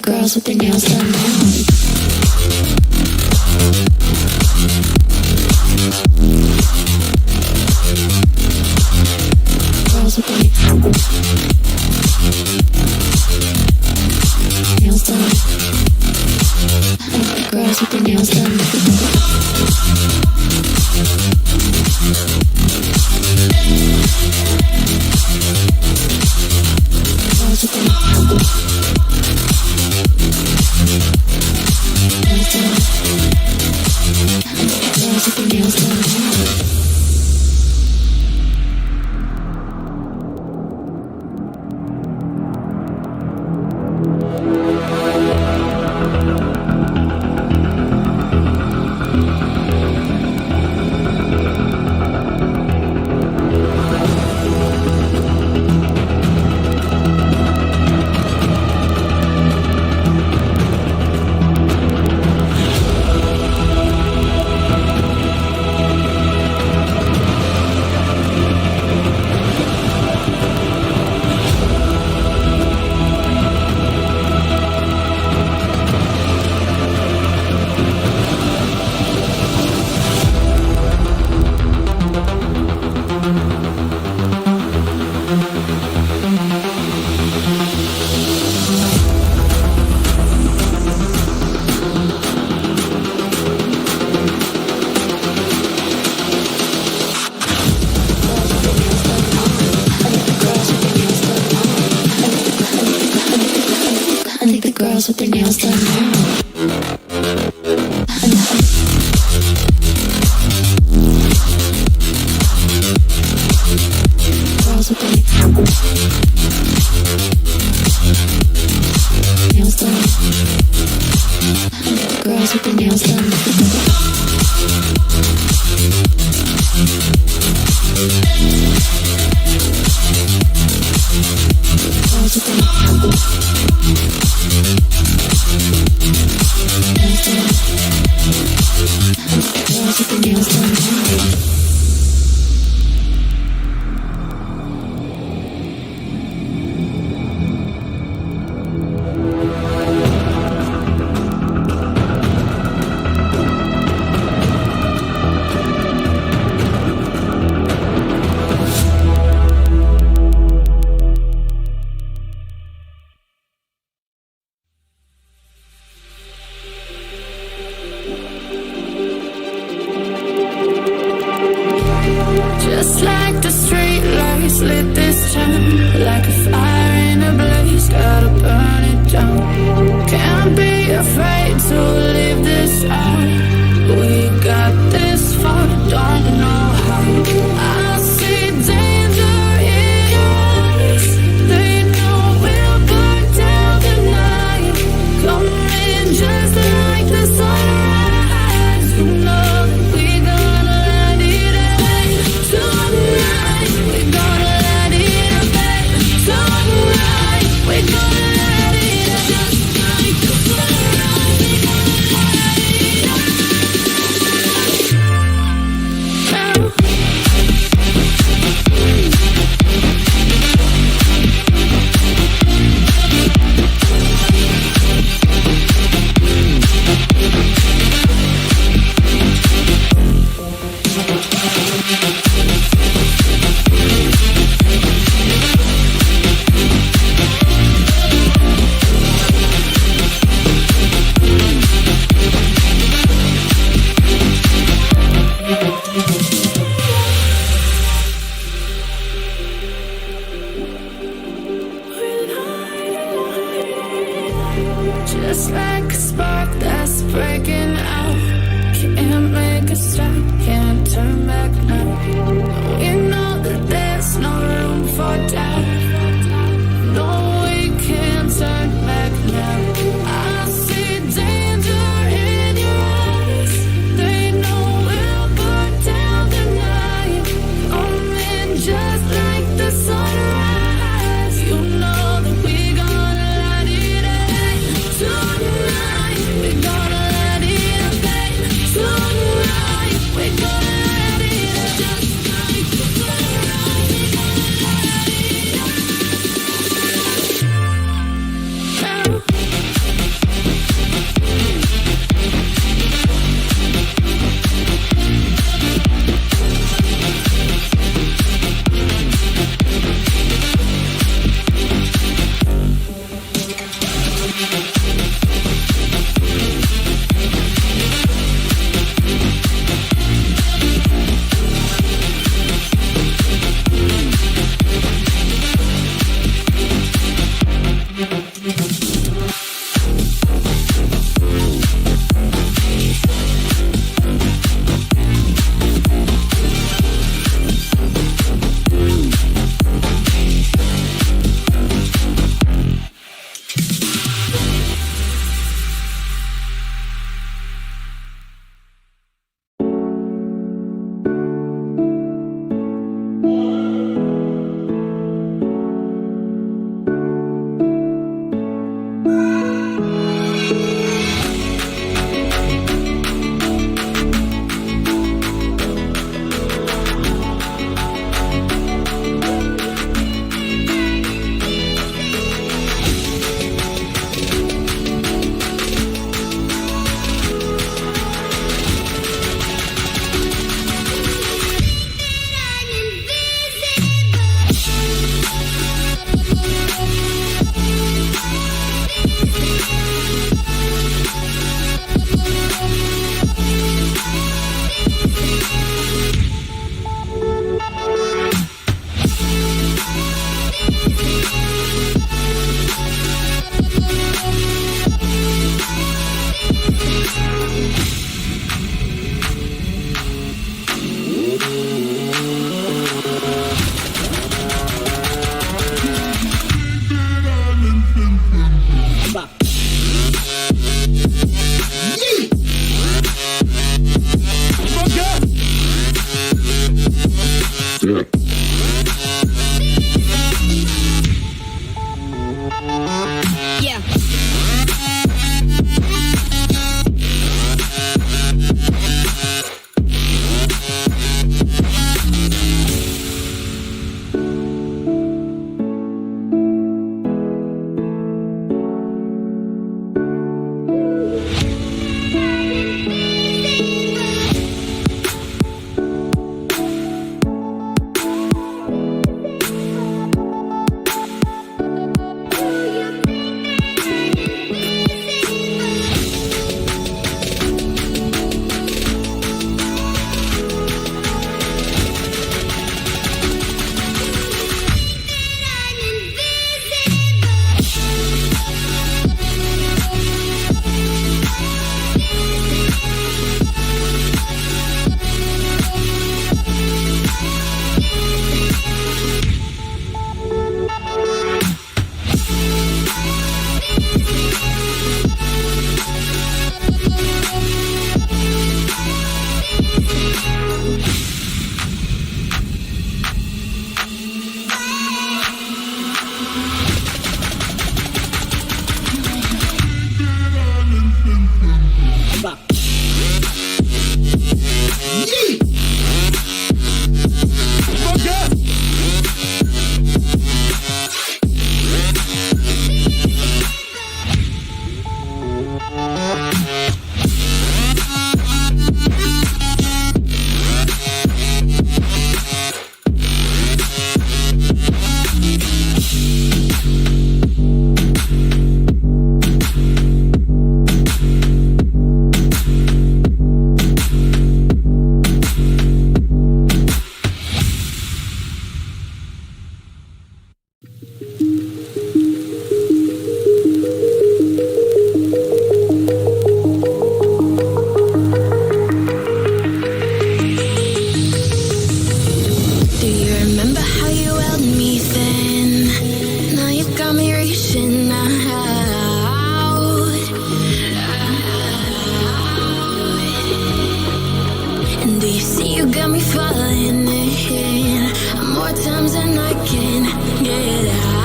girls with their nails done now. Girls with their nails done. Girls with their nails done. Girls with their nails done. their nails done now. Girls with their nails done. Girls with their nails done. Girls with their nails done. Just like the street lights lit this town, like a fire in a blaze, gotta burn it down. Can't be afraid to leave this out. We got this far, don't know how. I see danger in your eyes. They know we'll burn down the night. Coming just like the sunrise. You know that we gonna let it away. Tonight, we gonna let it away. Tonight, we gonna let it away. Just like the sunrise, we gonna let it away. Just like a spark that's breaking out. Can't make a stop, can't turn back now. We know that there's no room for doubt. No, we can't turn back now. I see danger in your eyes. They know we'll burn down the night. Coming just like the sunrise. You know that we gonna light it up. Tonight, we gonna let it away. Tonight, we gonna let it up. Just like the sunrise, we gonna let it away. Do you remember how you held me then? Now you've got me reaching out. And do you see you got me falling in more times than I can get out.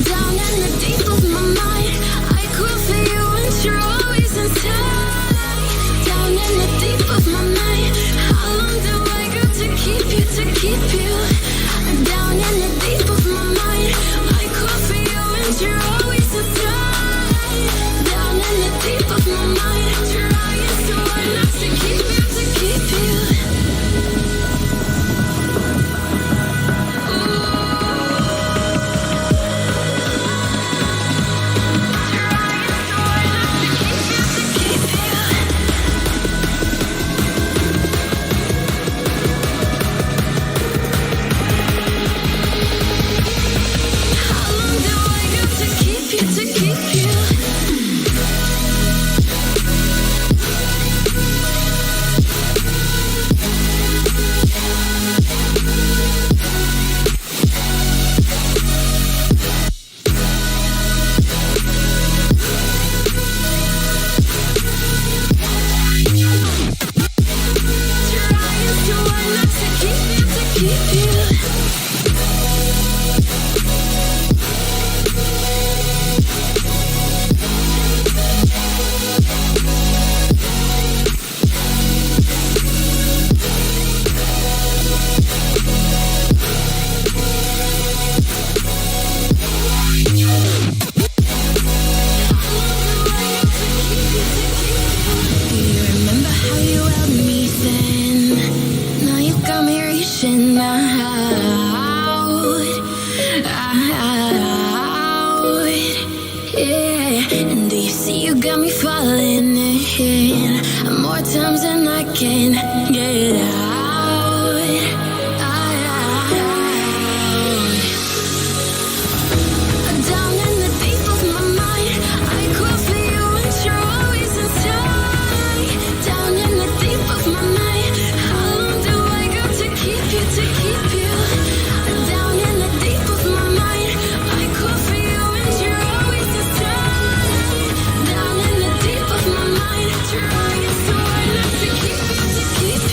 Down in the deep of my mind, I crawl for you and you're always inside. Down in the deep of my mind, how long do I got to keep you, to keep you? Down in the deep of my mind, I crawl for you and you're always inside. Down in the deep of my mind, trying so hard not to keep you, to keep you. How long do I got to keep you, to keep you? Trying so hard not to keep you, to keep you. Do you remember how you held me then? Now you've got me reaching out. Yeah. And do you see you got me falling in more times than I can get out. Down in the deep of my mind, I crawl for you and you're always inside. Down in the deep of my mind, how long do I got to keep you, to keep you? Down in the deep of my mind, I crawl for you and you're always inside. Down in the deep of my mind, trying so hard not to keep you, to keep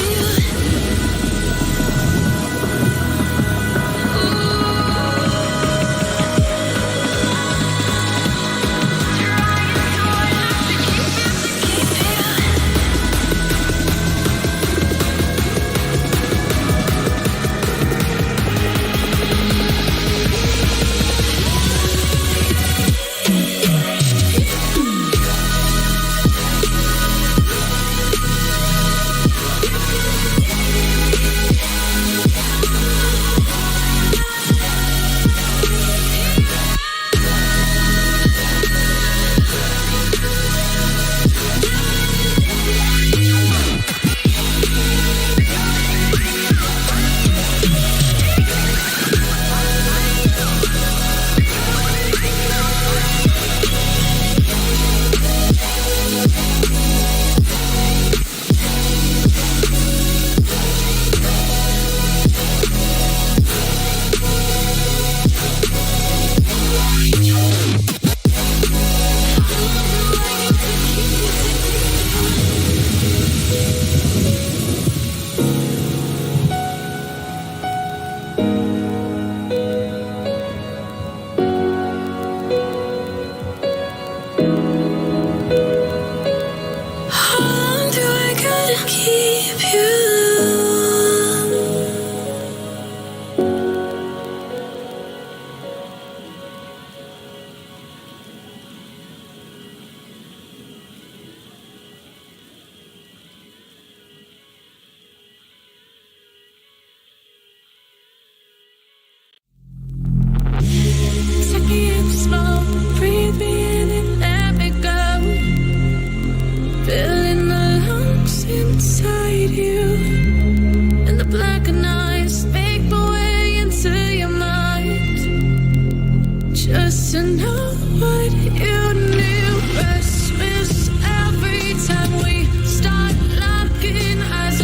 just to know what you knew. Restless every time we start locking eyes.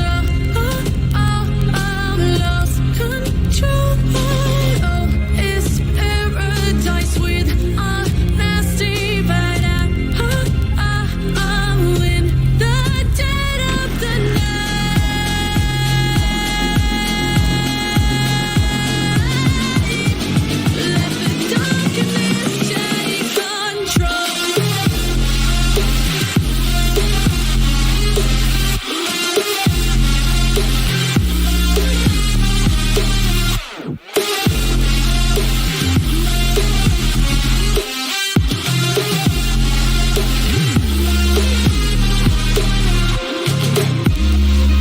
Lost control. Oh, it's paradise with honesty, but I'm in the dead of the night. Let the darkness take control.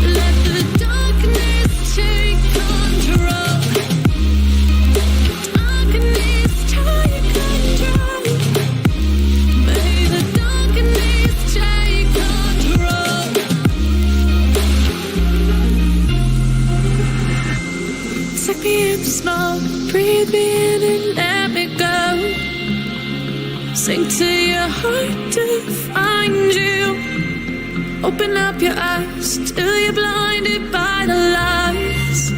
Let the darkness take control. Darkness take control. May the darkness take control. Suck me in the smoke, breathe me in and let me go. Sink to your heart to find you. Open up your eyes till you're blinded by the lies,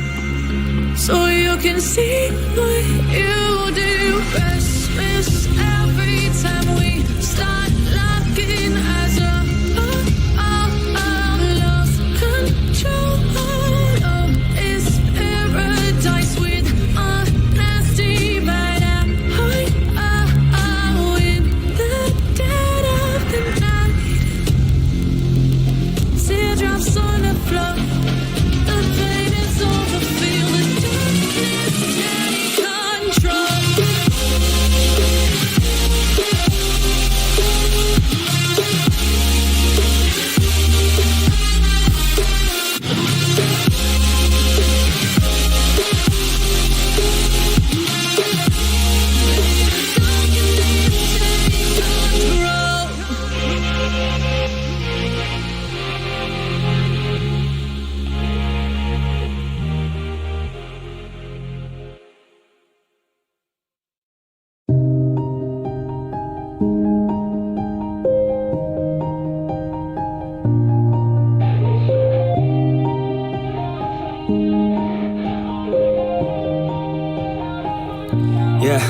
so you can see what you do. Restless every time we start locking eyes. Lost control. Oh, it's paradise with honesty, but I'm in the dead of the night. Teardrops on the floor. The pain is over. Feel the darkness take control. Yeah.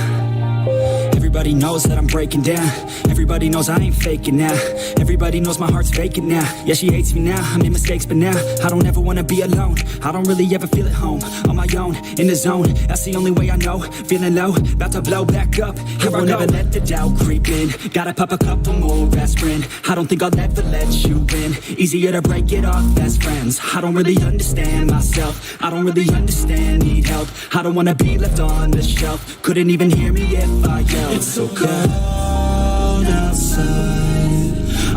Everybody knows that I'm breaking down. Everybody knows I ain't faking now. Everybody knows my heart's vacant now. Yeah, she hates me now, I made mistakes, but now I don't ever wanna be alone. I don't really ever feel at home. On my own, in the zone, that's the only way I know. Feeling low, about to blow back up. I won't ever let the doubt creep in. Gotta pop a couple more aspirin. I don't think I'll ever let you in. Easier to break it off best friends. I don't really understand myself. I don't really understand, need help. I don't wanna be left on the shelf. Couldn't even hear me if I yelled. It's so cold outside,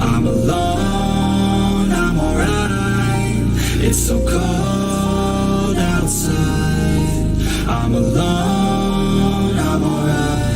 I'm alone, I'm alright. It's so cold outside, I'm alone, I'm alright.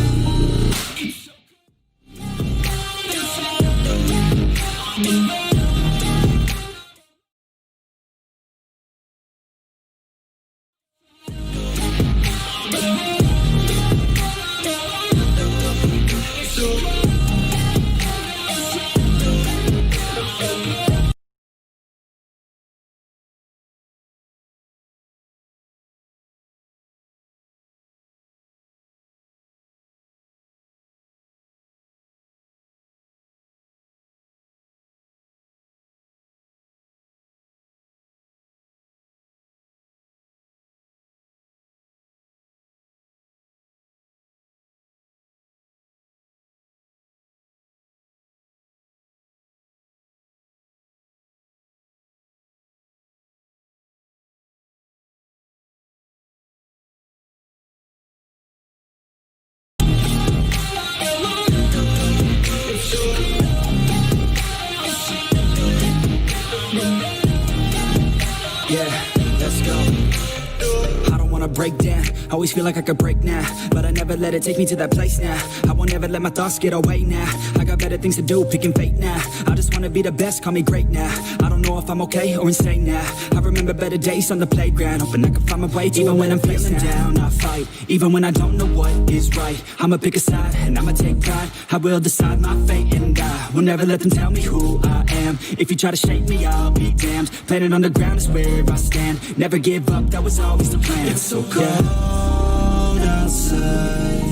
break down. Always feel like I could break now, but I never let it take me to that place now. I won't ever let my thoughts get away now. I got better things to do, picking fate now. I just wanna be the best, call me great now. I don't know if I'm okay or insane now. I remember better days on the playground, hoping I can find my way. Even when I'm feeling down, I fight. Even when I don't know what is right, I'ma pick a side and I'ma take pride. I will decide my fate and I will never let them tell me who I am. If you try to shake me, I'll be damned. Planet on the ground is where I stand. Never give up, that was always the plan. It's so cold outside,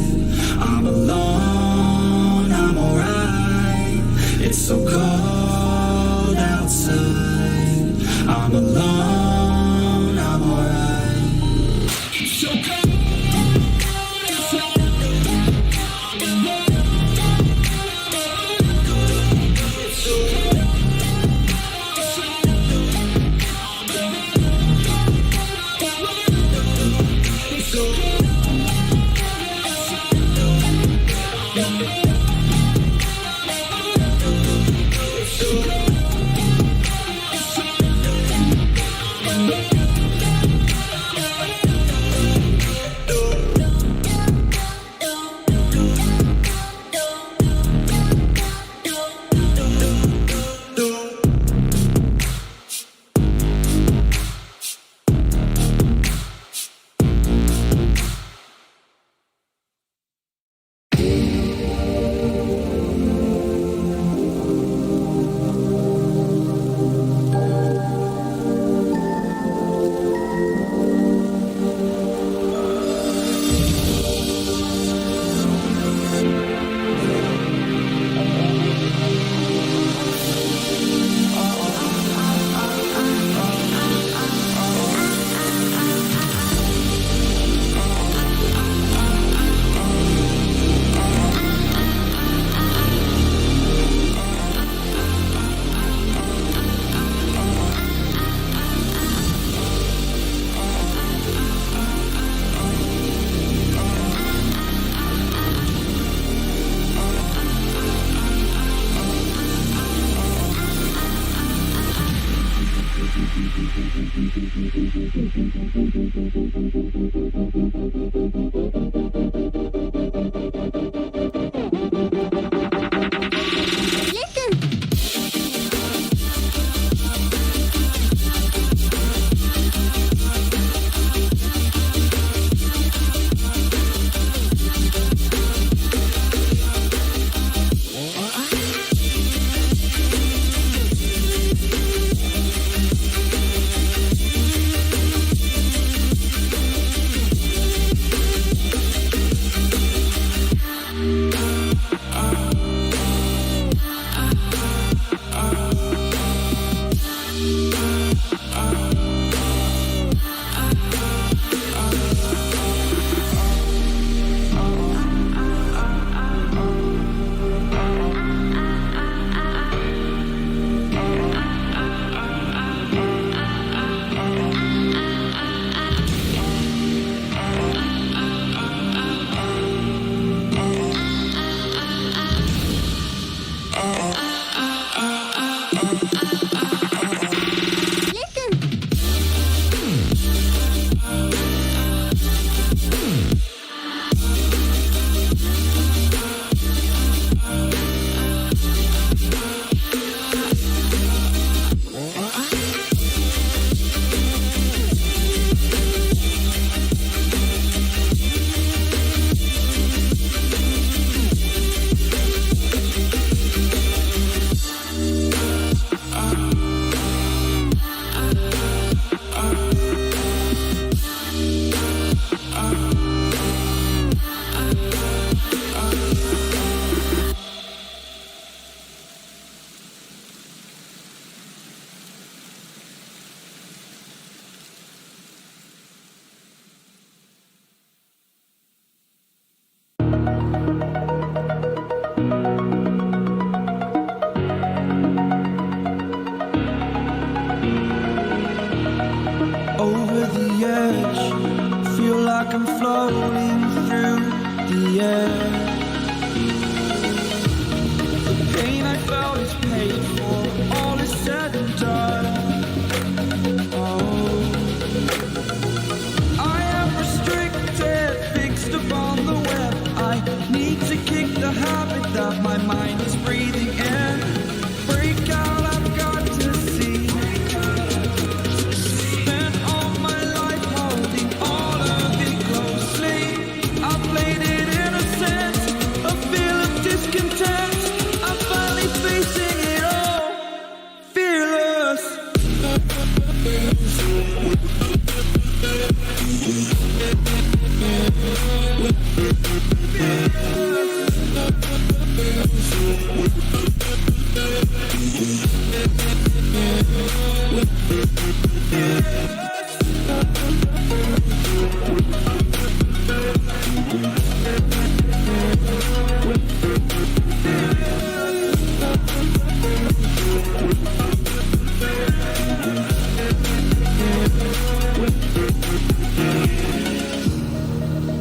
I'm alone, I'm alright. It's so cold outside, I'm alone, I'm alright. It's so cold.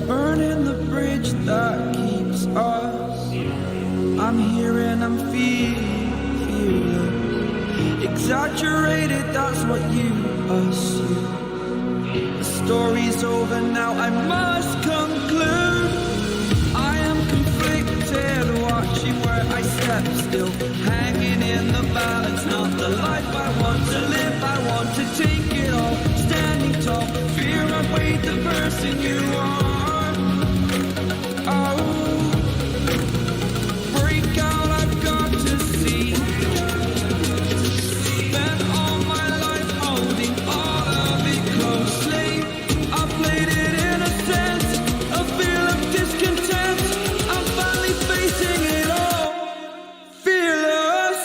Burning the bridge that keeps us. I'm here and I'm feeling exaggerated, that's what you assume. The story's over now, I must conclude. I am conflicted, watching where I step still, hanging in the balance. Not the life I want to live, I want to take it all. Standing tall, fear I weighed the person you are. Oh, break out, I've got to see. Spent all my life holding all of it closely. I played it in a sense, a feel of discontent. I'm finally facing it all, fearless.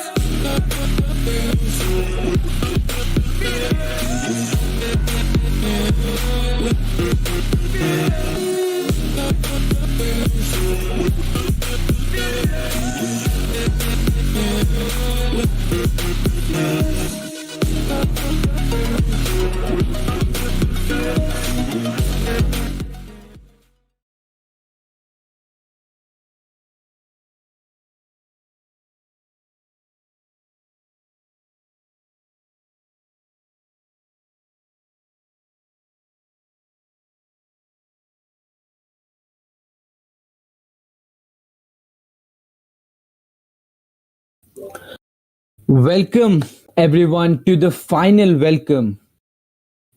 Welcome everyone to the final welcome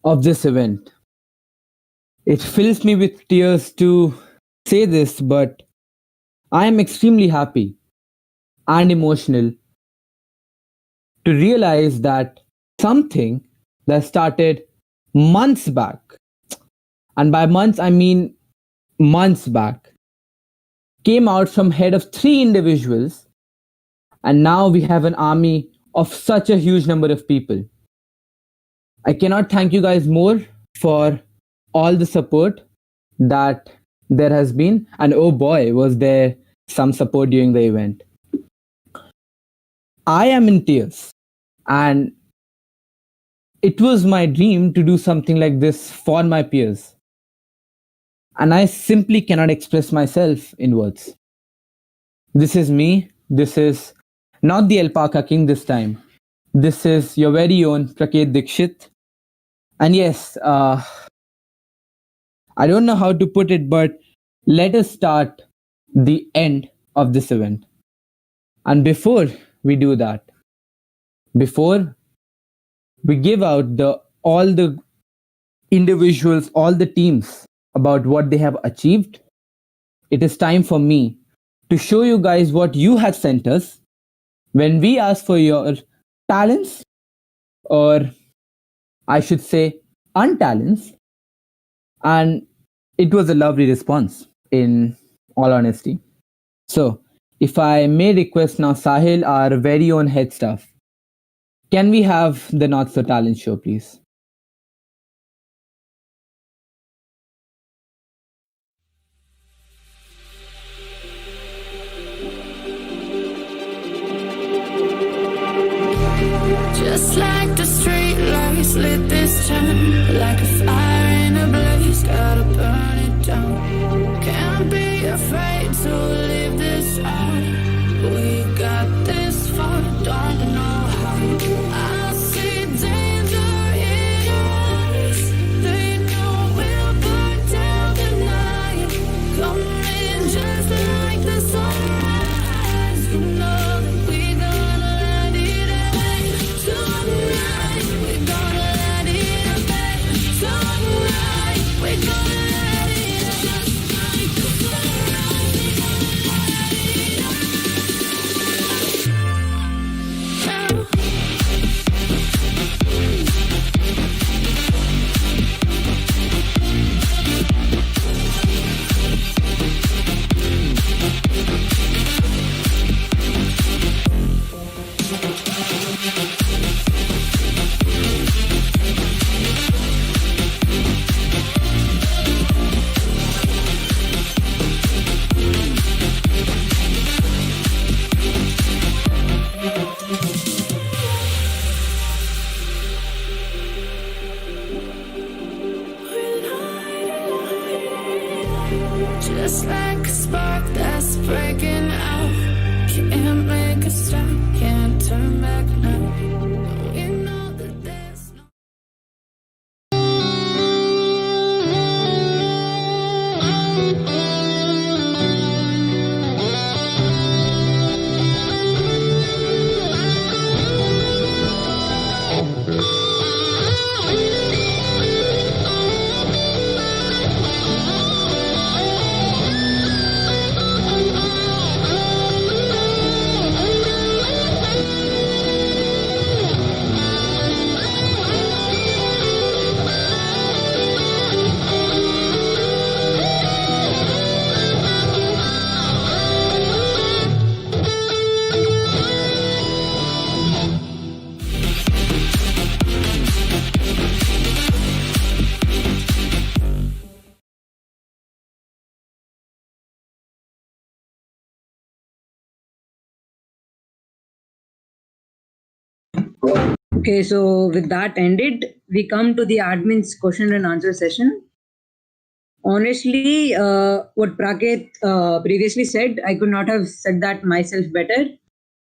of this event. It fills me with tears to say this, but I am extremely happy and emotional to realize that something that started months back, and by months I mean months back, came out from head of 3 individuals, and now we have an army of such a huge number of people. I cannot thank you guys more for all the support that there has been, and oh boy, was there some support during the event. I am in tears, and it was my dream to do something like this for my peers, and I simply cannot express myself in words. This is me. This is not the Alpaca King this time. This is your very own Praket Dikshit. And yes, I don't know how to put it, but let us start the end of this event. And before we do that, before we give out all the individuals, all the teams about what they have achieved, it is time for me to show you guys what you have sent us when we asked for your talents, or I should say untalents, and it was a lovely response in all honesty. So if I may request now Sahil, our very own head staff, can we have the Not So Talent show, please? Just like the street lights lit this town, like a fire in a blaze, gotta burn it down. Can't be afraid to leave this out. We got this far, don't know how. I see danger in Just like a spark that's breaking out. Can't make a stop, can't turn back now. We know that there's no Okay, so with that ended, we come to the admin's question and answer session. Honestly, what Praket previously said, I could not have said that myself better.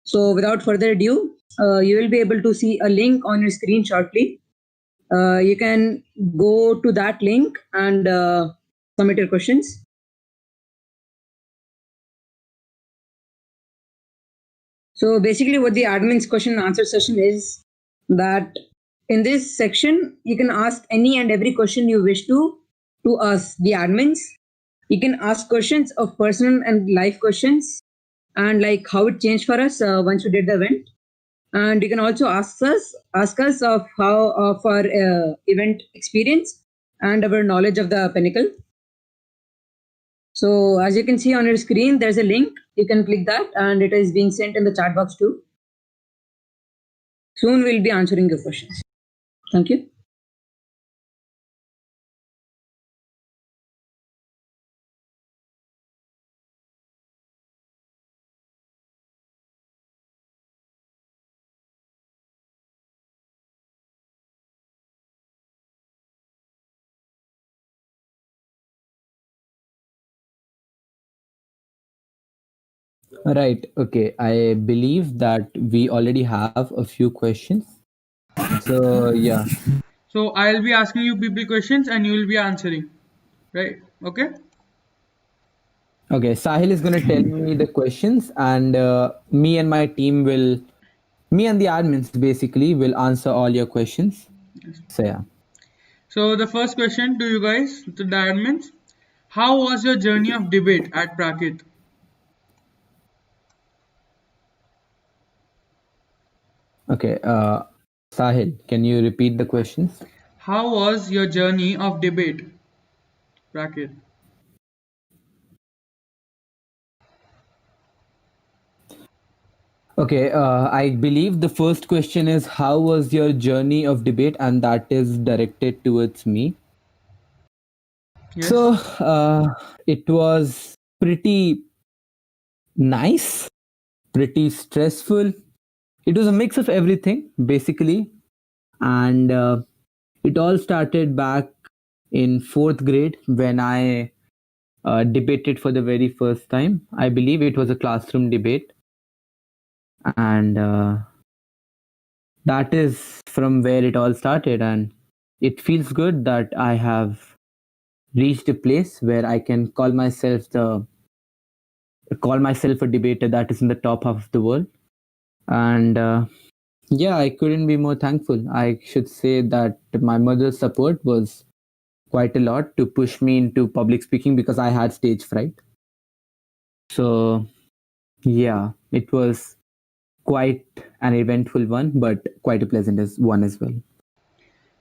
So without further ado, you will be able to see a link on your screen shortly. You can go to that link and submit your questions. So basically what the admin's question and answer session is that in this section, you can ask any and every question you wish to us, the admins. You can ask questions of personal and life questions and like how it changed for us once we did the event. And you can also ask us of how of our event experience and our knowledge of the pinnacle. So as you can see on your screen, there's a link. You can click that and it is being sent in the chat box too. Soon we'll be answering your questions. Thank you. Right. Okay. I believe that we already have a few questions. So yeah. So I'll be asking you people questions and you will be answering. Right? Okay? Okay. Sahil is gonna tell me the questions, and me and my team will, me and the admins basically will answer all your questions. So yeah. So the first question to you guys, to the admins, how was your journey of debate at Prakrit? Okay. Sahil, can you repeat the questions? How was your journey of debate, Prakrit? Okay, I believe the first question is how was your journey of debate, and that is directed towards me. Yes. So it was pretty nice, pretty stressful. It was a mix of everything, basically, and it all started back in fourth grade when I debated for the very first time. I believe it was a classroom debate, and that is from where it all started. And it feels good that I have reached a place where I can call myself a debater that is in the top half of the world. And yeah, I couldn't be more thankful. I should say that my mother's support was quite a lot to push me into public speaking because I had stage fright. So yeah, it was quite an eventful one, but quite a pleasant one as well.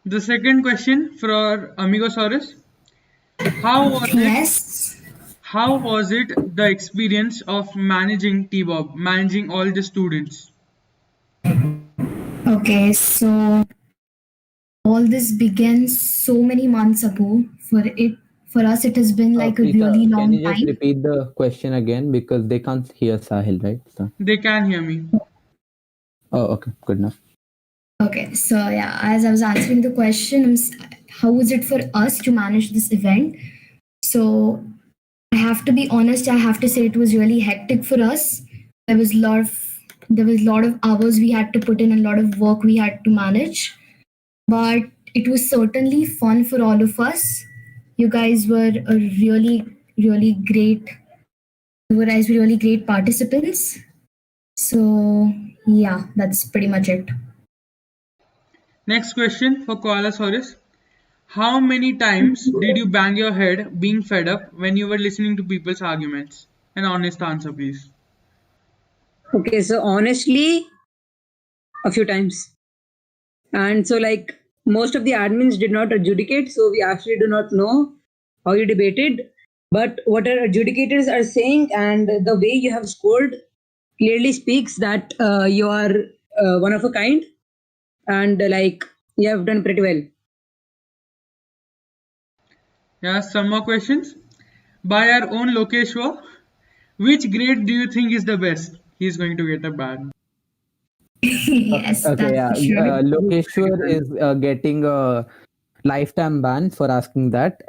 The second question for Amigosaurus. How was it Yes. how was it the experience of managing T-Bob, managing all the students? Okay, so all this began so many months ago. For us, it has been like a Preeta, really can long you just time. repeat the question again because they can't hear Sahil, right? So, They can hear me. oh, okay, good enough. Okay, so yeah, as I was answering the question, how was it for us to manage this event? So I have to be honest, I have to say it was really hectic for us. There was a lot of there was a lot of hours we had to put in, a lot of work we had to manage. But it was certainly fun for all of us. You guys were a really great. You guys were really great participants. So yeah, that's pretty much it. Next question for Koala Horace. How many times did you bang your head being fed up when you were listening to people's arguments? An honest answer, please. Okay, so honestly, a few times. And so, like, most of the admins did not adjudicate, so we actually do not know how you debated. But what our adjudicators are saying and the way you have scored clearly speaks that you are one of a kind, and like you have done pretty well. Yeah, some more questions. By our own Lokeshwar, which grade do you think is the best? He's going to get a ban. Yes, Okay, that's yeah. for sure. Lokeshwar is getting a lifetime ban for asking that.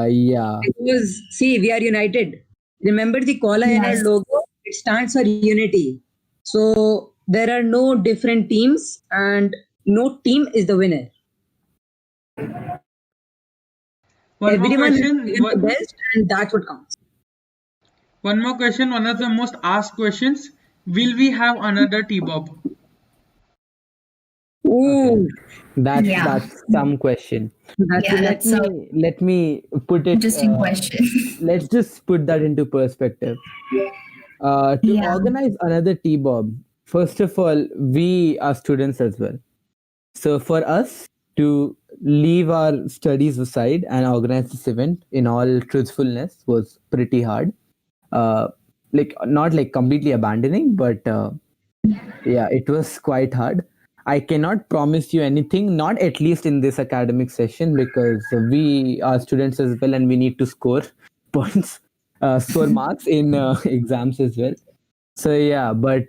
Yeah. Because see, we are united. Remember the koala in our Yes. logo? It stands for unity. So there are no different teams, and no team is the winner. One more Everyone has question. given the best, and that's what counts. One more question. One of the most asked questions. Will we have another T-Bob? Okay. Ooh, Yeah. That's some question. that's So Yeah, it. let that's a me put it. interesting question. Let's just put that into perspective. To Yeah. organize another T-Bob, first of all, we are students as well. So for us to leave our studies aside and organize this event in all truthfulness was pretty hard. Uh, like not like completely abandoning, but yeah, it was quite hard. I cannot promise you anything, not at least in this academic session, because we are students as well and we need to score points, score marks in exams as well. So yeah, but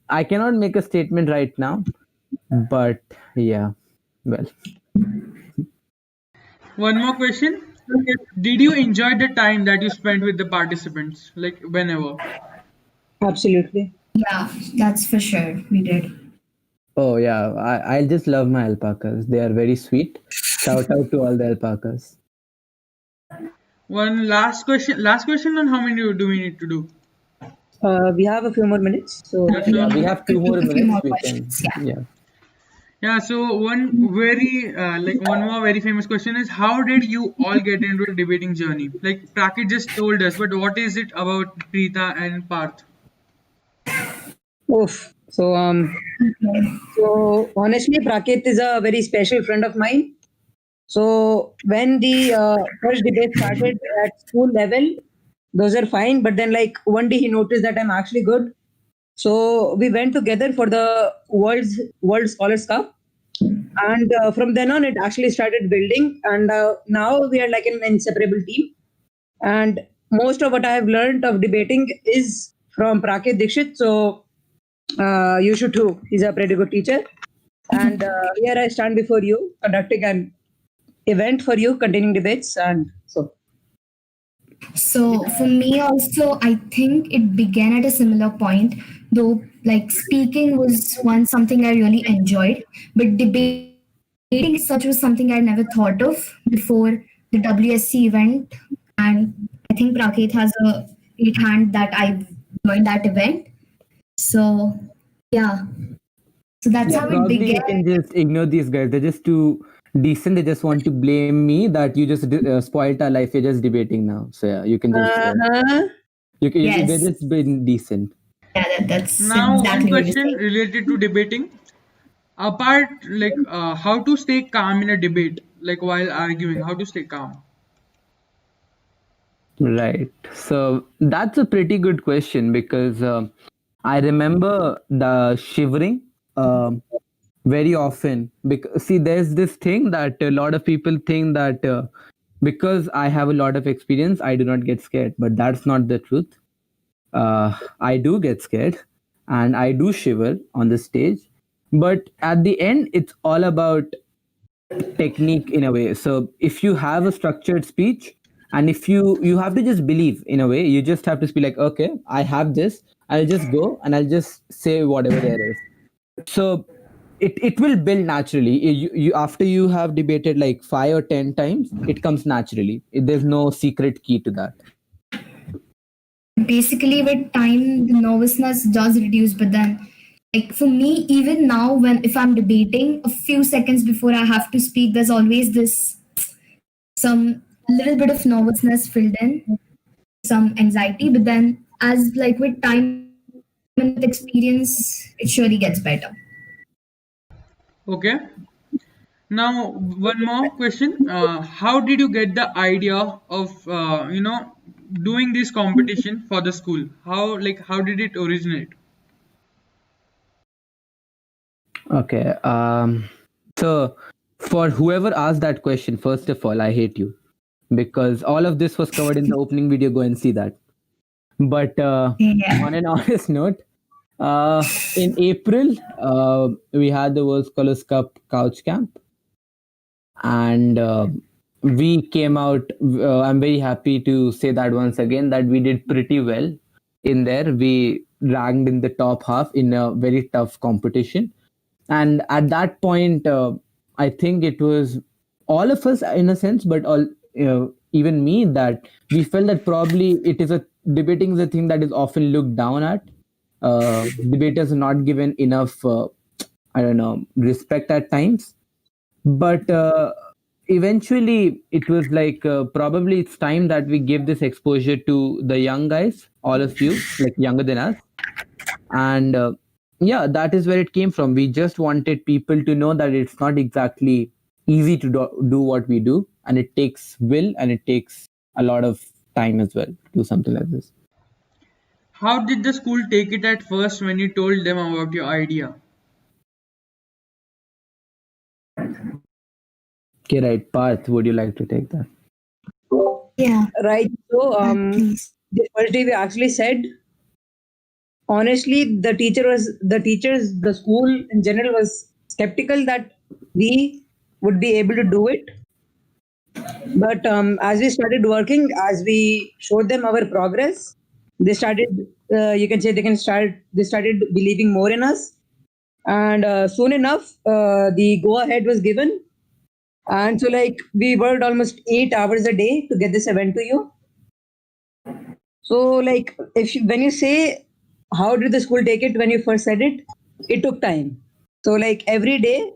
I cannot make a statement right now. But yeah, well, One more question. Did you enjoy the time that you spent with the participants? Like whenever? Absolutely. Yeah, that's for sure. We did. oh yeah, I just love my alpacas. They are very sweet. Shout out to all the alpacas. One last question. Last question on how many do we need to do? We have a few more minutes, so Yeah, We Yeah, sure. we have have 2 more a few minutes. more We can, questions. Yeah. yeah. Yeah, so one more very famous question is how did you all get into a debating journey? Like Prakit just told us, but what is it about Preeta and Parth? oof. So honestly, Prakit is a very special friend of mine. So when the first debate started at school level, those are fine. But then, like one day, he noticed that I'm actually good. So we went together for the World Scholars Cup, and from then on, it actually started building. And now we are like an inseparable team. And most of what I have learned of debating is from Prakit Dixit. So you should too. He's a pretty good teacher. And here I stand before you, conducting an event for you containing debates. And so, So for me also, I think it began at a similar point, though like speaking was one something I really enjoyed, but debating as such was something I never thought of before the WSC event. And I think Praket has a great hand that I joined that event. So yeah, so that's Yeah, how it probably began. you can just ignore these guys. They're just too decent. They just want to blame me that you just spoiled our life. You're just debating now. So yeah, you can just uh-huh. they're Yes, just being decent. yeah, that's Now, one exactly what you question say. related to debating. Apart, how to stay calm in a debate, like while arguing, how to stay calm. Right. So that's a pretty good question because I remember the shivering very often. Because see, there's this thing that a lot of people think that because I have a lot of experience, I do not get scared. But that's not the truth. I do get scared and I do shiver on the stage. But at the end, it's all about technique in a way. So if you have a structured speech, And if you have to just believe, in a way, you just have to be like, okay, I have this, I'll just go and I'll just say whatever there is. So it will build naturally. You after you have debated like 5 or 10 times, it comes naturally. There's no secret key to that. Basically, with time, the nervousness does reduce, but then, like for me, even now, when if I'm debating, a few seconds before I have to speak, there's always this some little bit of nervousness filled in, some anxiety, but then as like with time and with experience, it surely gets better. Okay. Now, one more question. How did you get the idea of doing this competition for the school? How did it originate? Okay. So for whoever asked that question, first of all, I hate you, because all of this was covered in the opening video. Go and see that. But Yeah. on an honest note, in April, we had the World Scholars Cup couch camp, and we came out. I'm very happy to say that once again that we did pretty well in there. We ranked in the top half in a very tough competition, and at that point, I think it was all of us in a sense, but all even me, that we felt that probably it is a debating is a thing that is often looked down at. Debaters are not given enough, I don't know, respect at times. But eventually it was like, probably it's time that we give this exposure to the young guys, all of you, like younger than us. And yeah, that is where it came from. We just wanted people to know that it's not exactly easy to do what we do, and it takes will and it takes a lot of time as well to do something like this. How did the school take it at first when you told them about your idea? Okay, right, Parth, would you like to take that? Yeah, Right. So please. the first day we actually said, honestly, the school in general was skeptical that we would be able to do it. But as we started working, as we showed them our progress, they started. You can say They started believing more in us, and soon enough, the go ahead was given. And so, like, we worked almost 8 hours a day to get this event to you. So, like, when you say, how did the school take it when you first said it, it took time. So, like, every day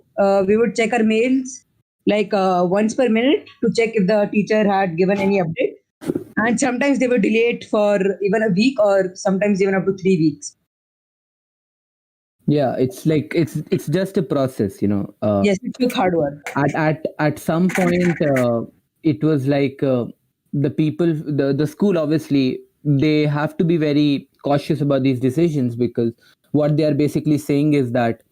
we would check our mails, like once per minute, to check if the teacher had given any update. And sometimes they would delay it for even a week, or sometimes even up to 3 weeks. Yeah, it's like it's just a process, Yes, it took hard work. At some point, it was like, the people, the school, obviously they have to be very cautious about these decisions, because what they are basically saying is that,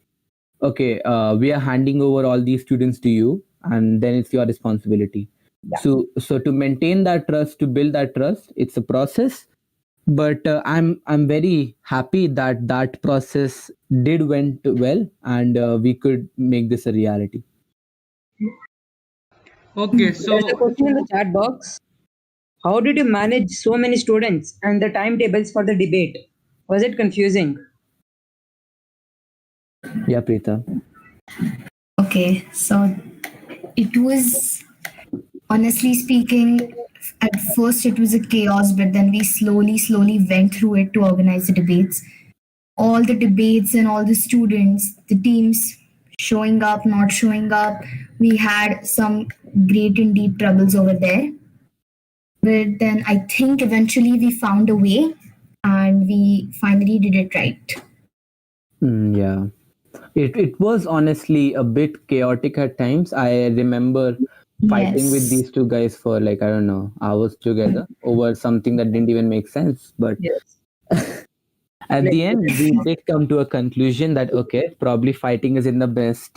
okay, we are handing over all these students to you, and then it's your responsibility. So to maintain that trust, to build that trust, it's a process. But I'm very happy that that process did went well, and we could make this a reality. Okay, There's a so question in the chat box. How did you manage so many students and the timetables for the debate? Was it confusing? Yeah, Preeta. Okay, so it was honestly speaking, at first it was a chaos, but then we slowly went through it to organize the debates. All the debates and all the students, the teams showing up, not showing up. We had some great and deep troubles over there. But then I think eventually we found a way and we finally did it right. Yeah. It was honestly a bit chaotic at times. I remember fighting with Yes. these two guys for, like, I don't know, hours together over something that didn't even make sense. But Yes. at Like, the end, we did come to a conclusion that, okay, probably fighting isn't the best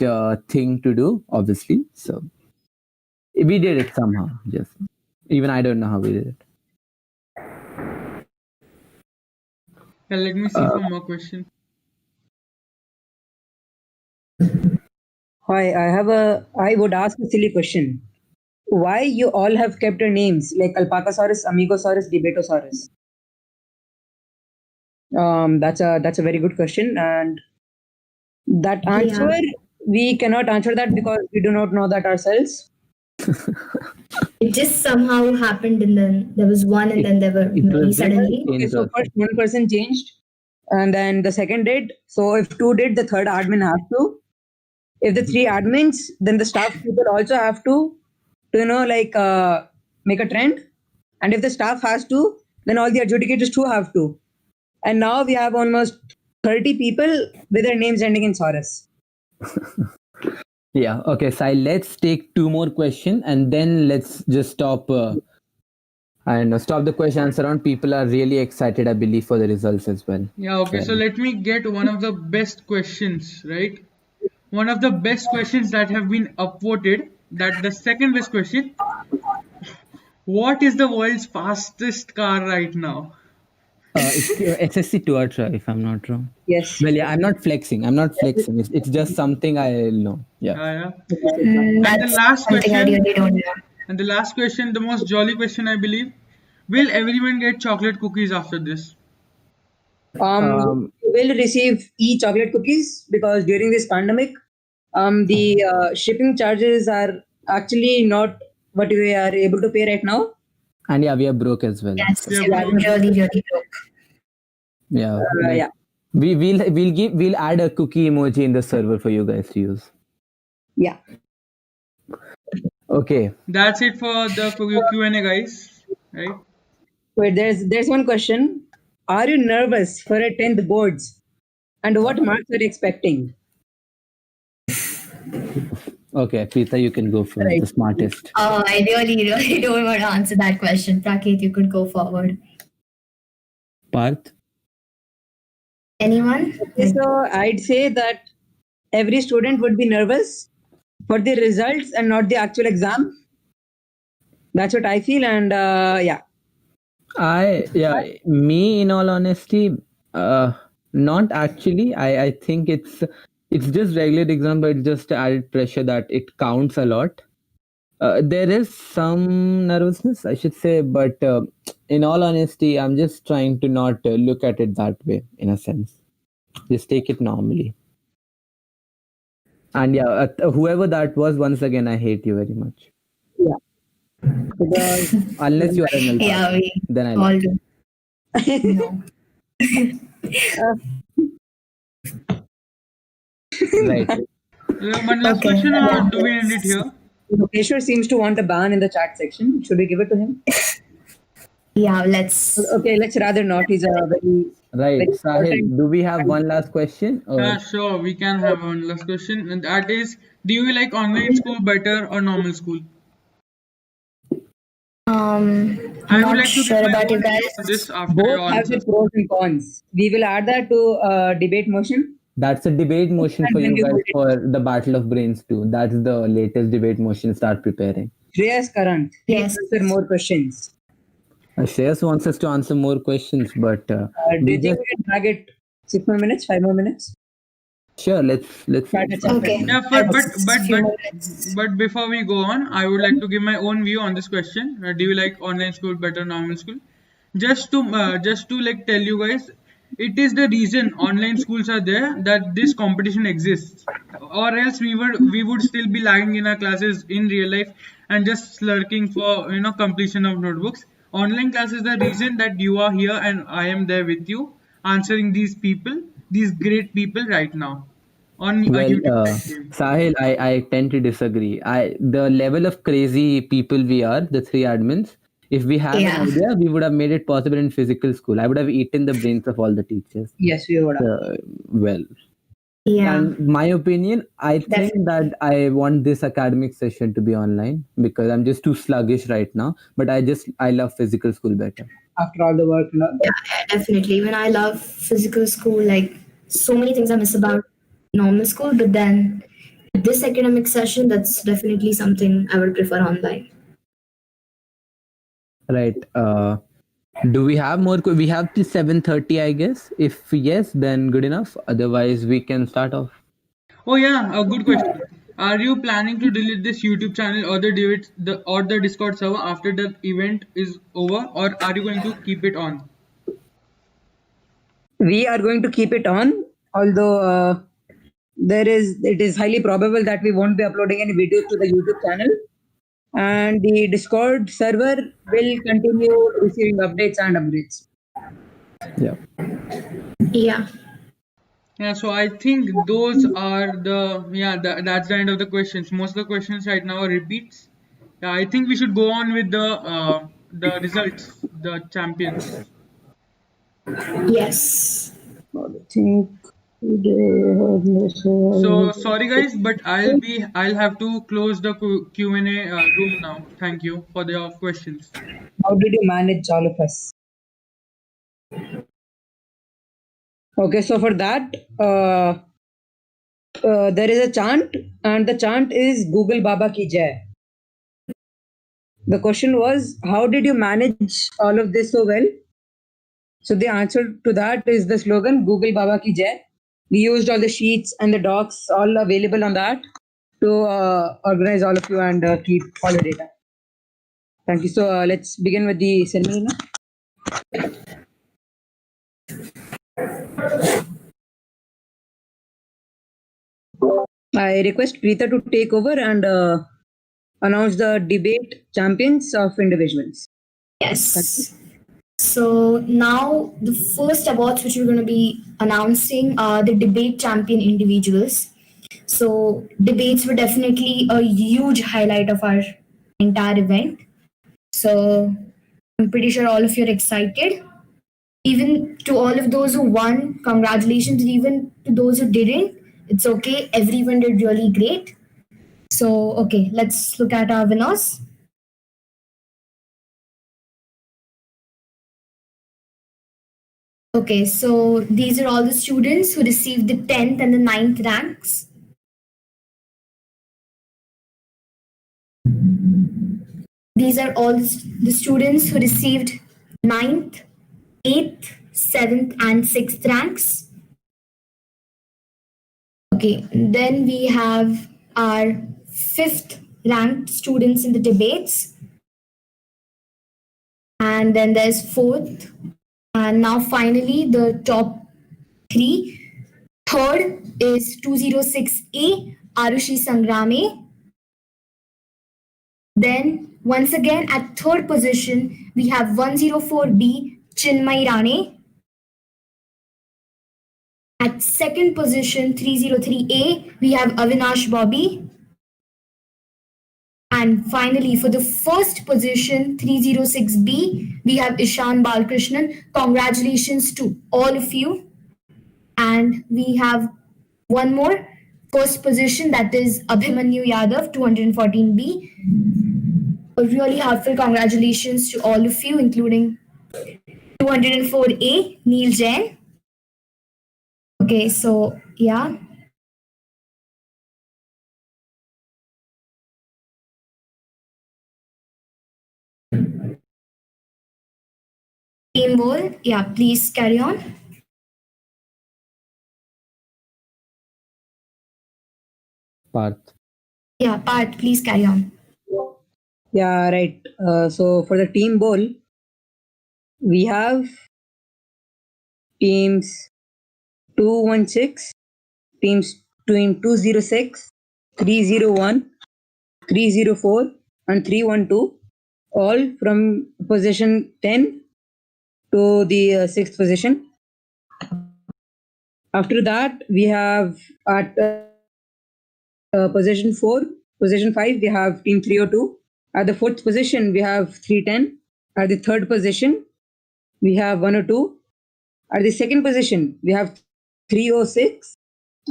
thing to do, obviously. So we did it somehow. Just even I don't know how we did it. yeah, let me see for more questions. hi, I would ask a silly question. why you all have kept your names like Alpacasaurus, Amigosaurus, Debatosaurus? That's a very good question, and that answer Yeah. we cannot answer that because we do not know that ourselves. It just somehow happened, and then there was one, and It then there were it many was just a suddenly. Okay, chain so process. first one person changed, and then the second did. So if two did, the third admin has to. If the three admins, then the staff people also have to like make a trend. And if the staff has to, then all the adjudicators too have to. And now we have almost 30 people with their names ending in Saurus. Yeah. Okay, Sai, let's take two more questions and then let's just stop and stop the question answer round. People are really excited, I believe, for the results as well. Yeah, okay. So let me get one of the best questions, right? One of the best questions that have been upvoted. That the second best question. What is the world's fastest car right now? It's SSC to Ultra, if I'm not wrong. Yes. Well, yeah, I'm not flexing. I'm not flexing. It's just something I know. Yeah. Yeah, yeah. And the That's last something I question, really don't know. and the last question, the most jolly question, I believe. Will everyone get chocolate cookies after this? Um, You will receive e-chocolate cookies because during this pandemic, the shipping charges are actually not what we are able to pay right now. and yeah, we are broke as well. Yes, Yeah, yeah, bro. really, really broke. Yeah, like Yeah, we'll add a cookie emoji in the server for you guys to use. yeah. Okay. That's it for the Q&A, guys. Right? Wait, there's one question. Are you nervous for a 10th boards? And what marks are you expecting? Okay, Preeta, you can go first. Right. The smartest. Oh, I really, really don't want to answer that question. Prakrit, you could go forward. Parth. Anyone? Okay, so I'd say that every student would be nervous for the results and not the actual exam. That's what I feel, and yeah. Me in all honesty, not actually. I think it's just regular exam, but it's just added pressure that it counts a lot. There is some nervousness, I should say, but in all honesty, I'm just trying to not look at it that way. In a sense, just take it normally. And yeah, whoever that was, once again, I hate you very much. Yeah. Because Unless you are an Yeah, alpha, we then I all like. do. No. Right. One last Okay. question, or Yeah. do we end it here? Lokeshwar seems to want a ban in the chat section. Should we give it to him? Yeah, let's. Okay, let's rather not. He's a very, Right. very Sahil, do we have important. one last question? Or Yeah, sure. We can have one last question, and that is: do you like online school better or normal school? I would Not like to give sure my about you own view on guys. this after Both your have answer. their pros and cons. We will add that to debate motion. that's a debate motion And for then you you guys vote it. for the Battle of Brains too. That's the latest debate motion. Start preparing. Shreyas Karant, please Yes. answer more questions. Shreyas wants us to answer more questions, but Do we you think just we can drag it 6 more minutes, 5 more minutes? sure. Let's Start at some Okay. Yeah, Let's few more minutes. but before we go on, I would like to give my own view on this question. Do you like online school better, normal school? Just to like tell you guys, it is the reason online schools are there that this competition exists, or else we would still be lying in our classes in real life and just slurking for completion of notebooks. Online class is the reason that you are here and I am there with you answering these great people right now on a well, YouTube live stream. Sahil, I tend to disagree. The level of crazy people we are, the three admins. If we have an Yeah. idea, we would have made it possible in physical school. I would have eaten the brains of all the teachers. Yes, we would have. Well, Yeah. and my opinion, I think that I want this academic session to be online because I'm just too sluggish right now. But I love physical school better. After all the work, Definitely. Even I love physical school. Like, so many things I miss about normal school, but then this academic session, that's definitely something I would prefer online. Right. Do we have more? We have till 7:30, I guess. If yes, then good enough. Otherwise, we can start off. Oh yeah, a good question. Are you planning to delete this YouTube channel or the Discord server after the event is over, or are you going to keep it on? We are going to keep it on, although it is highly probable that we won't be uploading any videos to the YouTube channel, and the Discord server will continue receiving updates and upgrades. Yeah. Yeah. Yeah, so I think those are that's the end of the questions. Most of the questions right now are repeats. Yeah, I think we should go on with the results, the champions. Yes. I think So sorry guys, but I'll have to close the Q&A room now. Thank you for the questions. how did you manage all of us? Okay, so for that, there is a chant, and the chant is Google Baba Ki Jai. The question was, how did you manage all of this so well? So the answer to that is the slogan Google Baba Ki Jai. We used all the sheets and the docs, all available on that, to organize all of you and keep all the data. Thank you. So let's begin with the ceremony now. I request Preeta to take over and announce the debate champions of individuals. Thank you. Yes. So now the first awards which we're going to be announcing are the debate champion individuals. So debates were definitely a huge highlight of our entire event. So I'm pretty sure all of you are excited. Even to all of those who won, congratulations. Even to those who didn't, it's okay. Everyone did really great. So okay, let's look at our winners. Okay, so these are all the students who received the 10th and the 9th ranks. These are all the students who received 9th, 8th, 7th, and 6th ranks. Okay, then we have our 5th ranked students in the debates. And then there's 4th. And now finally, the top 3. Third is 206A, Arushi Sangrame. Then, once again, at third position, we have 104B, Chinmay Rane. At second position, 303A, we have Avinash Bobby. And finally, for the first position, 306B, we have Ishan Balkrishnan. Congratulations to all of you. And we have one more first position, that is Abhimanyu Yadav, 214B. A really heartfelt congratulations to all of you, including 204A, Neil Jain. Okay, so yeah. Team Ball, yeah, please carry on. Parth. Yeah, Parth, please carry on. Yeah, right. So for the team bowl, we have teams 216, teams team 206, 301, 304, and 312, all from position 10 to the sixth position. After that, we have at position 4, position 5, we have team 302. At the fourth position, we have 310. At the third position, we have 102. At the second position, we have 306.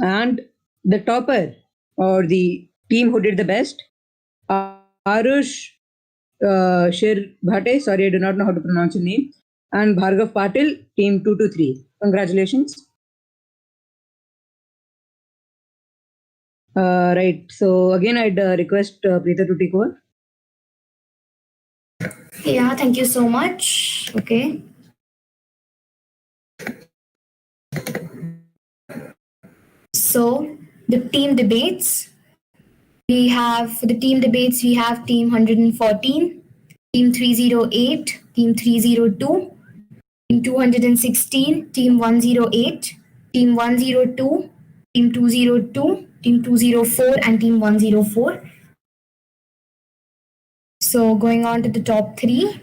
And the topper, or the team who did the best, Arush Shir Bhate, sorry, I do not know how to pronounce your name, and Bhargav Patil, team 223. Congratulations. Right. So again, I'd request Preeta to take over. Yeah, thank you so much. Okay. So the team debates. We have for the team debates, we have team 114, team 308, team 302, team 216, team 108, team 102, team 202, team 204, and team 104. So going on to the top three,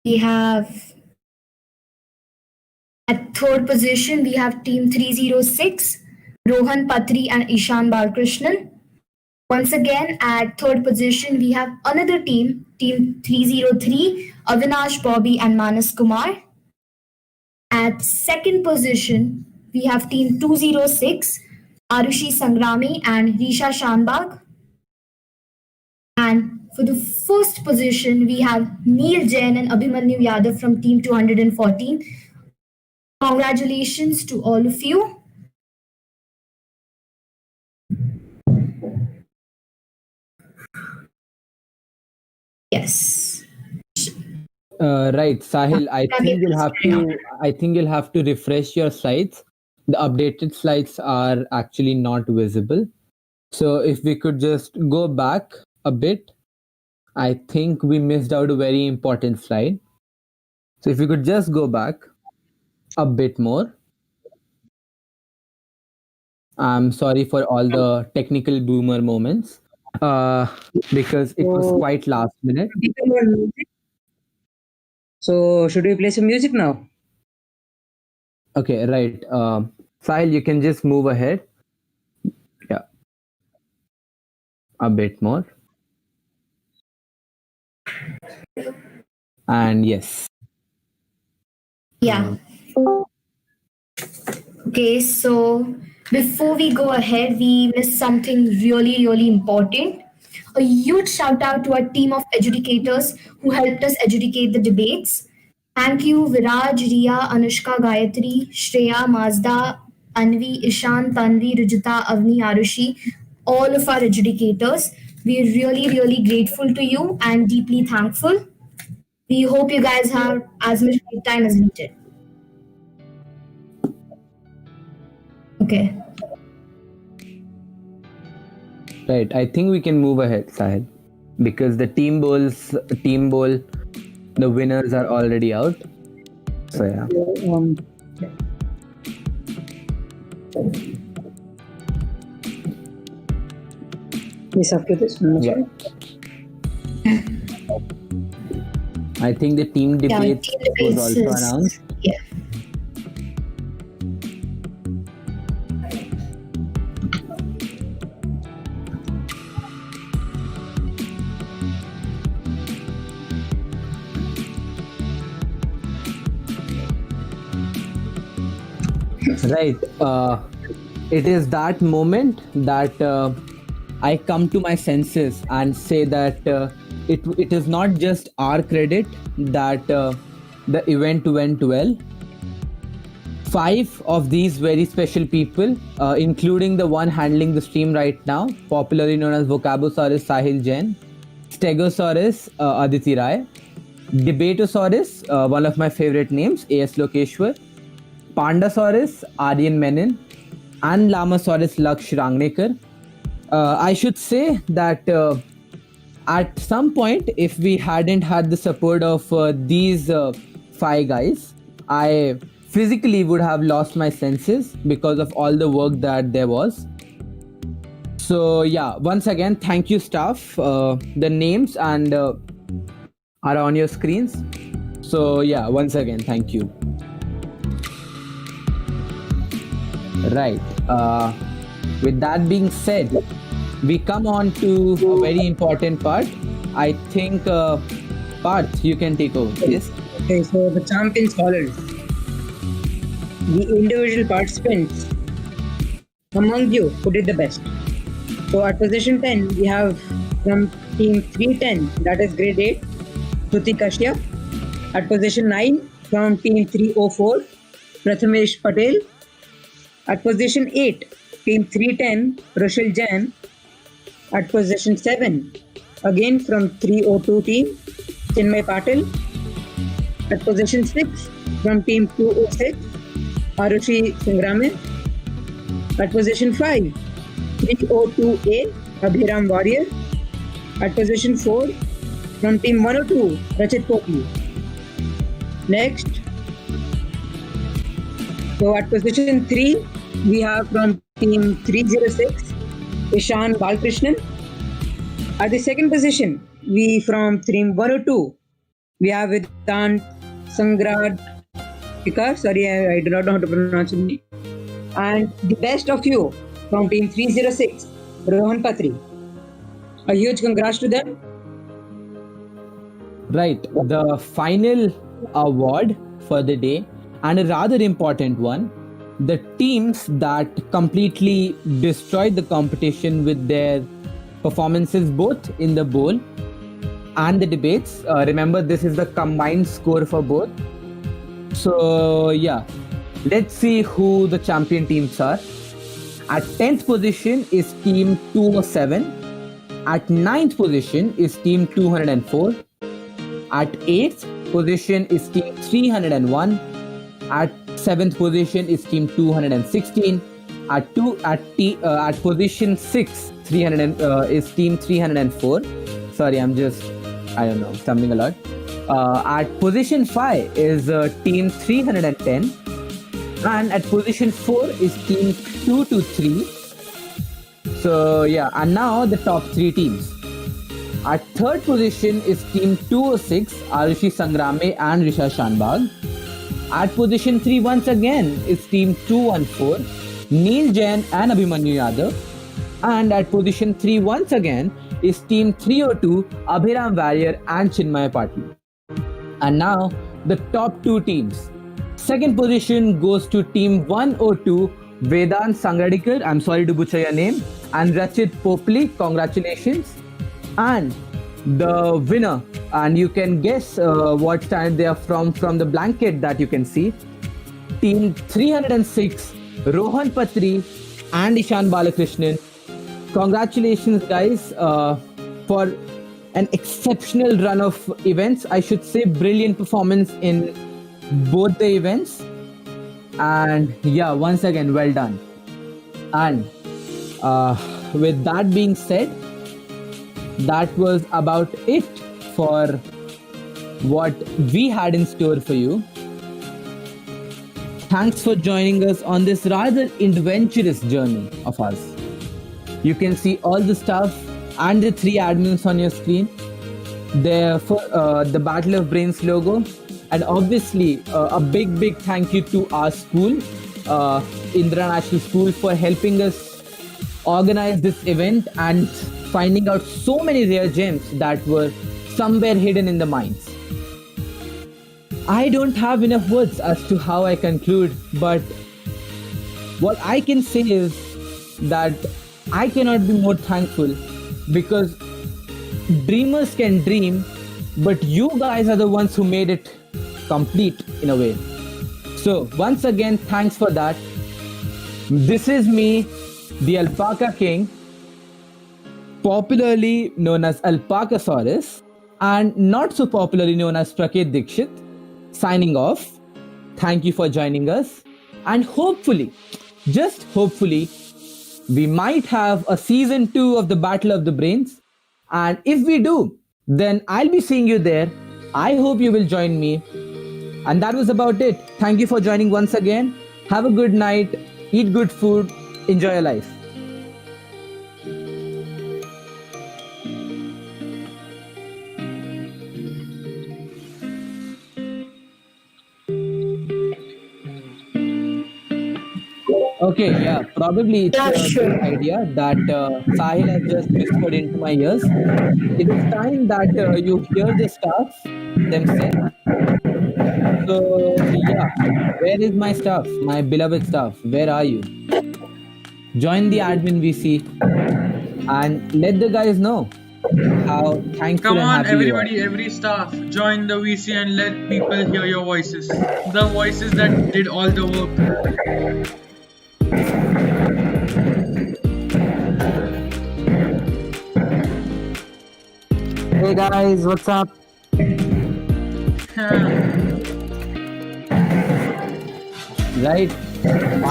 we have at third position, we have team 306, Rohan Patri and Ishan Balkrishnan. Once again, at third position, we have another team, team 303, Avinash Bobby and Manas Kumar. At second position, we have team 206, Arushi Sangrami and Risha Shanbag. And for the first position, we have Neil Jain and Abhimanyu Yadav from team 214. Congratulations to all of you. Yes. Right, Sahil. I think you'll have to refresh your slides. The updated slides are actually not visible. So if we could just go back a bit, I think we missed out a very important slide. So if you could just go back a bit more. I'm sorry for all the technical boomer moments, because it was quite last minute. So should we play some music now? Okay, right. Sahil, you can just move ahead. Yeah. A bit more. And yes. Yeah. Okay, so before we go ahead, we missed something really, really important. A huge shout out to our team of educators who helped us educate the debates. Thank you, Viraj, Riya, Anushka, Gayatri, Shreya, Mazda, Anvi, Ishan, Tanvi, Rujita, Avni, Arushi, all of our educators. We are really, really grateful to you and deeply thankful. We hope you guys have as much free time as we did. Okay. Right. I think we can move ahead, Sahil, because the team bowl, the winners are already out. So yeah. Yes, after this one. Yeah. I think the team debate was also announced. Yeah. Right. It is that moment that I come to my senses and say that it is not just our credit that the event went well. 5 of these very special people, including the one handling the stream right now, popularly known as Vocabosaurus Sahil Jain, Stegosaurus Aditi Rai, Debatosaurus, one of my favorite names, A.S. Lokeshwar, Pandasaurus Aryan Menon, and Lamasaurus Laksh Rangnekar. I should say that at some point, if we hadn't had the support of these 5 guys, I physically would have lost my senses because of all the work that there was. So yeah, once again, thank you, staff. The names and are on your screens. So yeah, once again, thank you. Right. With that being said, we come on to a very important part. I think, Parth, you can take over. Yes. Okay, so the champion scholars, the individual participants among you who did the best. So at position 10, we have from team 310, that is grade 8, Shruti Kashyap. At position 9, from team 304, Prathamesh Patel. At position 8, team 310, Rochelle Jain. At position 7, again from 302 team, Chinmay Patil. At position 6, from team 206, Arushi Sangrame. At position 5, 302A, Abhiram Warrior. At position 4, from team 102, Rachit Popli. Next, so at position 3, we have from team 306, Ishan Balkrishnan. At the second position, we from team 102, we have Vedant Sangrad. Sorry, I do not know how to pronounce it. And the best of you from team 306, Rohan Patri. A huge congrats to them. Right. The final award for the day, and a rather important one, the teams that completely destroyed the competition with their performances both in the bowl and the debates. Remember, this is the combined score for both. So, yeah, let's see who the champion teams are. At 10th position is team 207. At 9th position is team 204. At 8th position is team 301. At 7th position is team 216. At position 6 is team 304. Sorry, I don't know, stumbling a lot. At position 5 is team 310. And at position 4 is team 223. So yeah, and now the top 3 teams. At third position is team 206, Arushi Sangrame and Risha Shanbag. At position 3 once again is team 214, Neil Jain and Abhimanyu Yadav. And at position 3 once again is team 302, Abhiram Warrior and Chinmay Patil. And now the top 2 teams. Second position goes to team 102, Vedant Sangradikar, I'm sorry to butcher your name, and Rachit Popli, congratulations. And the winner, and you can guess what stand they are from the blanket that you can see. Team 306, Rohan Patri and Ishan Balakrishnan. Congratulations, guys, for an exceptional run of events. I should say brilliant performance in both the events. And yeah, once again, well done. And with that being said, that was about it for what we had in store for you. Thanks for joining us on this rather adventurous journey of ours. You can see all the stuff and the 3 admins on your screen. The Battle of Brains logo, and obviously a big thank you to our school, Indira National School, for helping us organize this event and finding out so many rare gems that were somewhere hidden in the mines. I don't have enough words as to how I conclude, but what I can say is that I cannot be more thankful, because dreamers can dream, but you guys are the ones who made it complete in a way. So once again, thanks for that. This is me, the Alpaca King, popularly known as Alpacasaurus, and not so popularly known as Praket Dikshit, signing off. Thank you for joining us, and hopefully, just hopefully, we might have a season 2 of the Battle of the Brains. And if we do, then I'll be seeing you there. I hope you will join me. And that was about it. Thank you for joining once again. Have a good night. Eat good food. Enjoy your life. Okay, yeah, probably it's a good idea that Sahil has just whispered into my ears. It is time that you hear the staff themselves. So, yeah, where is my staff, my beloved staff? Where are you? Join the admin VC and let the guys know how thankful Come and on, happy you are. everybody, every staff, join the VC and let people hear your voices. The voices that did all the work. Hey guys, what's up? right?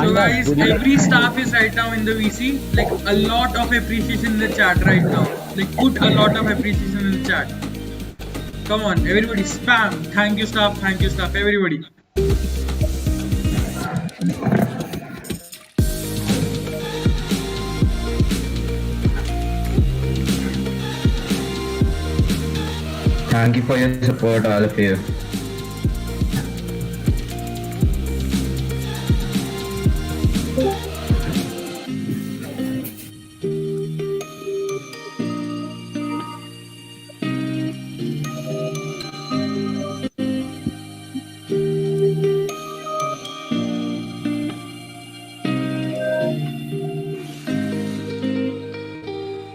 So Panda, guys, would you like every to staff is right now in the VC. Like a lot of appreciation in the chat right now. Like put a lot of appreciation in the chat. Come on, everybody spam. Thank you staff, everybody. Thank you for your support, all of you.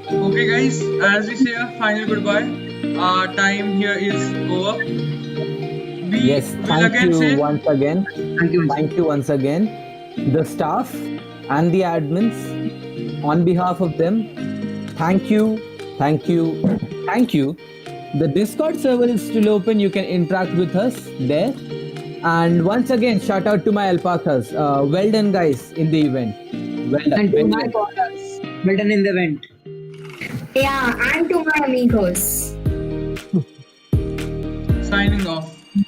Okay guys, as we say a final goodbye, our time here is over. We Yes, will thank again you say once again. Thank you. Thank you once again. The staff and the admins, on behalf of them, thank you, thank you, thank you. The Discord server is still open. You can interact with us there. And once again, shout out to my alpacas. Well done, guys, in the event. Well done. And to Very my well. callers, well done in the event. Yeah, and to my amigos. signing off.